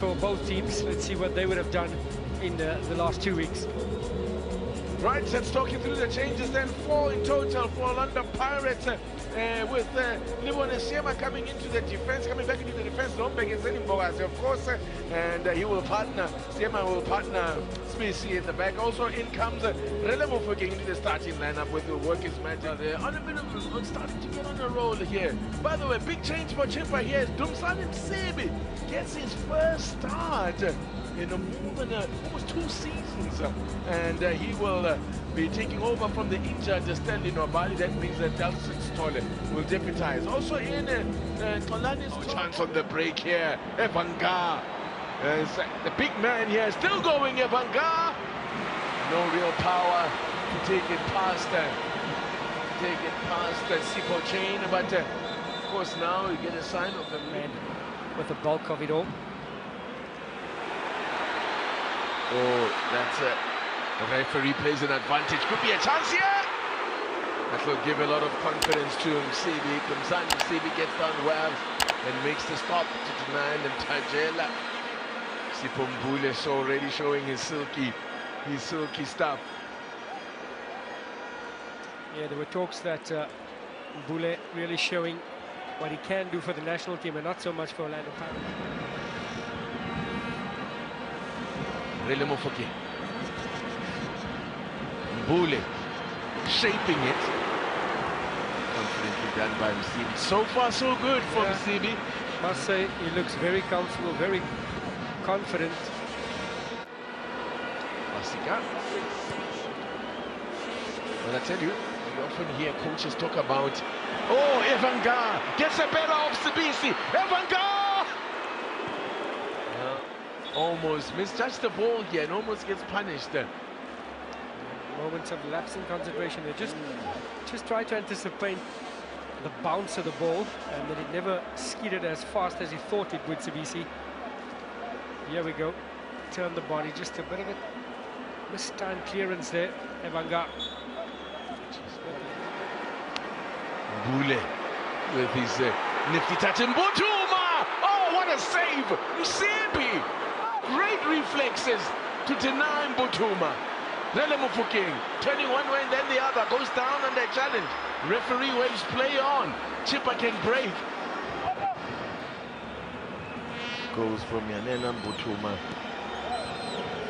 For both teams, let's see what they would have done in the last 2 weeks. Right, let's talk you through the changes then. 4 in total for Orlando Pirates, with Livon Siema coming into the defense, coming back into the defense. Lombek is in Boas, of course, and he will partner, Siema will partner Spacey in the back. Also in comes Relemo Fuking into the starting lineup with the workers magic there. On a bit of starting to get on a roll here. By the way, big change for CHIPPA here is Dumsani Msebi gets his first start in more than almost 2 seasons, and he will be taking over from the injured Stanley Nobali. That means that Dalton Stolle will deputize. Also in Tolani's chance on the break here. Evanga, the big man here, still going. Evanga, no real power to take it past Sipo Chain, but of course now you get a sign of the man with the bulk of it all. Oh, that's the referee plays an advantage. Could be a chance here. That will give a lot of confidence to Msebi. Msebi gets down well and makes the stop to deny them. Tajela. Sipombule is already showing his silky stuff. Yeah, there were talks that Mbule really showing what he can do for the national team and not so much for Orlando Pirates. Relemo Fuking. Mbule shaping it. Confidently done by Msebi. So far, so good for Msebi. Must say, he looks very comfortable, very confident. Masika. Well, I tell you, we often hear coaches talk about, oh, Evanga gets a better of Sibisi. Evanga! Almost misjudged the ball here and almost gets punished. Moments of lapse in concentration. They just try to anticipate the bounce of the ball, and then it never skidded as fast as he thought it would. Sibisi. Here we go. Turn the body, just a bit of a mistimed clearance there. Evanga. Mbule with his nifty touch. Mbutuma! Oh, what a save! Msebi! Great reflexes to deny Mbutuma. Relemo Fuking turning one way and then the other, goes down under challenge. Referee waves play on. CHIPPA can break. Goes from Yanena Mbutuma.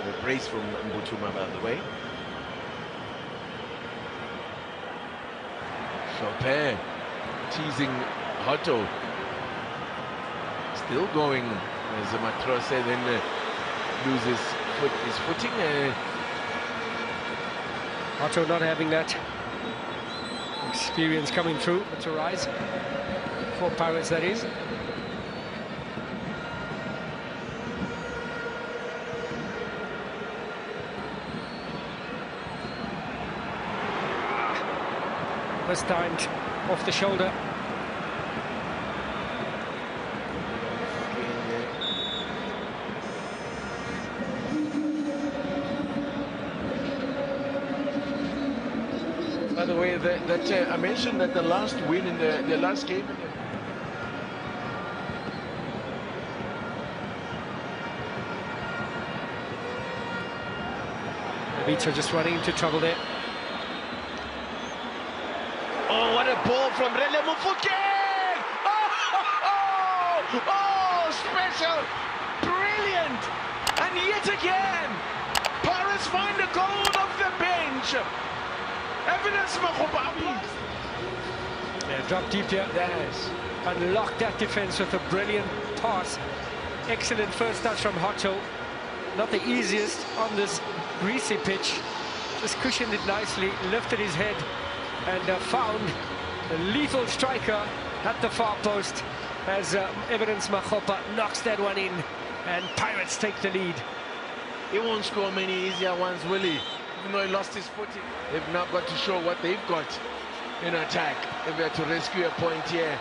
The brace from Mbutuma, by the way. Chopin teasing Hotto. Still going as Matrose then loses his footing. Otto not having that experience coming through to rise for Pirates, that is. Mistimed off the shoulder. By the way, I mentioned that the last win in the last game. The Beats are just running into trouble there. Oh, what a ball from Relemo Fuking! Oh, special! Brilliant! And yet again, Pirates find the goal off the bench. Evidence Mahobabi. Yeah, drop deep here. Yes. Unlock that defense with a brilliant pass. Excellent first touch from Hotto. Not the easiest on this greasy pitch. Just cushioned it nicely, lifted his head, and found a lethal striker at the far post as Evidence Mahopa knocks that one in, and Pirates take the lead. He won't score many easier ones, will he? Even though he lost his footing. They've now got to show what they've got in attack if they're to rescue a point here.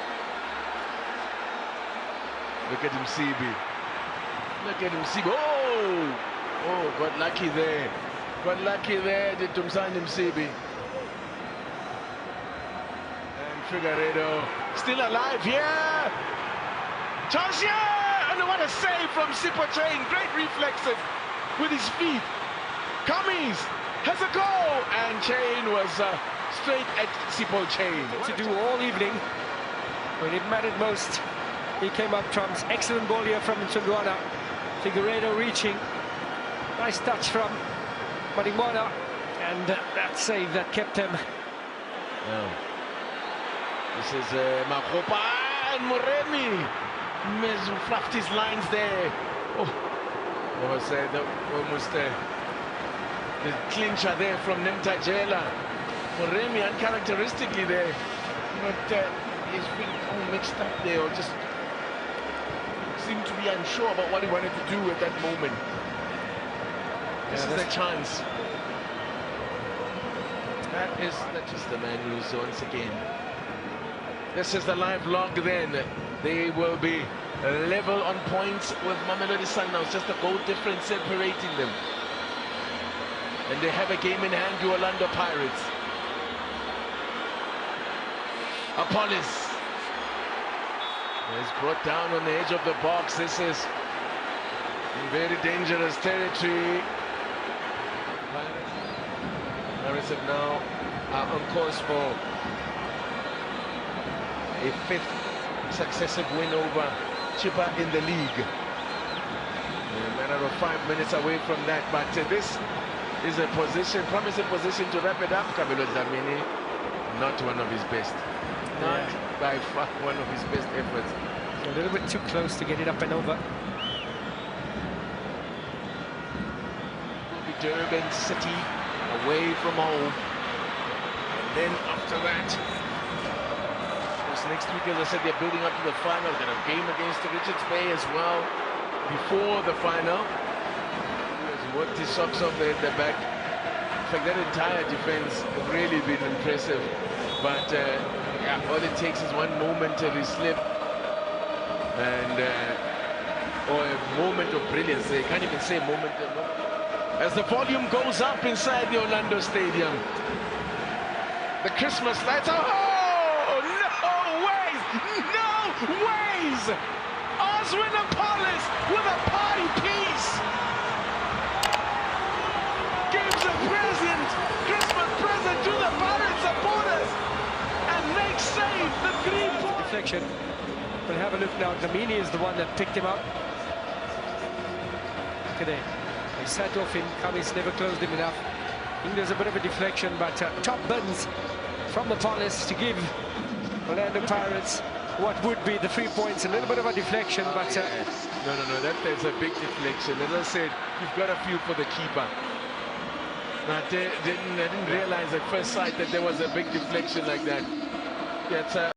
Look at Msebi. Look at Msebi. Oh, got lucky there. Got lucky there, did Dumsani Msebi. And Figueiredo still alive here. Chance here! and what a save from CHIPPA. Great reflexes with his feet. Cummings has a goal, and Chain was straight at CHIPPA. To do all evening when it mattered most. He came up trumps. Excellent ball here from Tsundwana. Figueiredo reaching. Nice touch from Marimona, and that save that kept him. Now, this is Makopa and Moremi. Fluffed his lines there. Oh, there was almost the clincher there from Nemtajela. Moremi uncharacteristically there. But his feet all mixed up there, or just seemed to be unsure about what he wanted to do at that moment. This is a chance. That is the man who's once again. This is the live log then. They will be level on points with Mamelodi Sundowns, just a goal difference separating them. And they have a game in hand, the Orlando Pirates. Apollos is brought down on the edge of the box. This is in very dangerous territory. Pirates have now on course for a 5th successive win over CHIPPA in the league. A matter of 5 minutes away from that, but this is a promising position to wrap it up. Kabelo Dlamini, not one of his best. Not by far one of his best efforts. A little bit too close to get it up and over. Will be Durban City away from home. And then after that, next week, as I said, they're building up to the final. They've got a game against the Richards Bay as well before the final. He's worked his socks off there at the back. In fact, that entire defense has really been impressive. But yeah, all it takes is one momentary slip and or a moment of brilliance. They can't even say moment. As the volume goes up inside the Orlando Stadium, the Christmas lights are. No ways! Oswin Apollos with a party piece gives a Christmas present to the Pirate supporters, and makes save the 3-point deflection. But have a look now. Dlamini is the one that picked him up. Look at that. They sat off him. Cummings never closed him enough. I think there's a bit of a deflection, but top bins from the Apollos to give Orlando Pirates what would be the 3 points. A little bit of a deflection, but no, that's a big deflection. As I said, you've got a few for the keeper. I didn't realize at first sight that there was a big deflection like that.